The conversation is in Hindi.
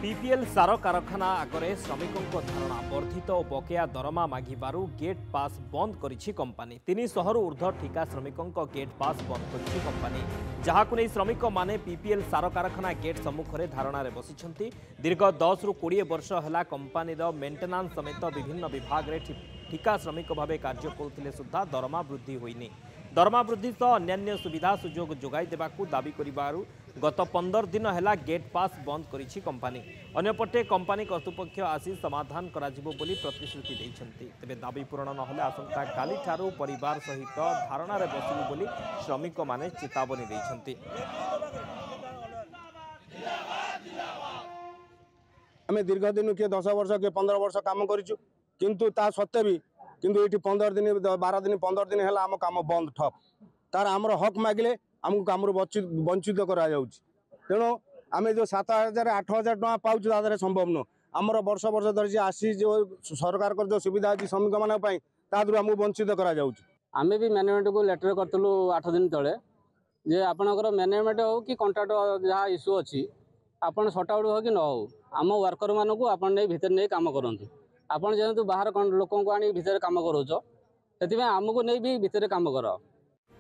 पीपीएल सार कारखाना आगे श्रमिकों धारणा वर्धित और बकेया दरमा मागिबारु गेट पास बंद करिछि कंपनी 300 ऊर्ध्व ठिका श्रमिकों गेट पास बंद करिछि कंपनी जहाकु नै श्रमिक माने पीपीएल सार कारखाना गेट सम्मुख में धारणा बसिछन्ति। दीर्घ 10 रु 20 वर्ष है कंपनी मेंटेनांस समेत विभिन्न विभाग में ठिका श्रमिक भाव कार्य करुथिले सुद्धा दरमा वृद्धि होइनि। दरमा वृद्धि सह अन्य सुविधा सुजोग जोगाई देबाकू दाबी करिबारु गत 15 दिन है गेट पास बंद करिछि कंपनी। अन्यपटे कंपनी कर्तृपक्ष आसी समाधान कराजिबो बोली प्रतिश्रुति दैछन्ति। तेबे दाबी पूरण नहले आसंता काली ठारू परिवार सहित धारणा रे बसिबो बोली श्रमिक माने चेतावनी दैछन्ति। आमे दीर्घ दिन के 10 वर्ष के 15 वर्ष काम करिछु किंतु ता सत्ते भी किंतु ये 15 दिन 12 दिन 15 दिन है आम कम बंद ठप तार आमर हक मागिले आमको कम वंचित करा तेणु आम जो 7,000 8,000 टका पाँच तादे संभव नुह आमर वर्ष वर्ष धरी आसी जो सरकार जो सुविधा अच्छी श्रमिक मानी आमको वंचित करा आमे भी मैनेजमेंट को लेटर करूँ 8 दिन तले जे आपणकर मैनेजमेंट हो कि कंट्राक्ट जहाँ इश्यू अच्छी आपड़ सटाउट हो कि न हो आम वर्कर मानक आप भीतर नहीं काम करूँ आपड़ जेहेतु बाहर लोक आनी भितर काम करोच से आमको नहीं भी भितर काम कर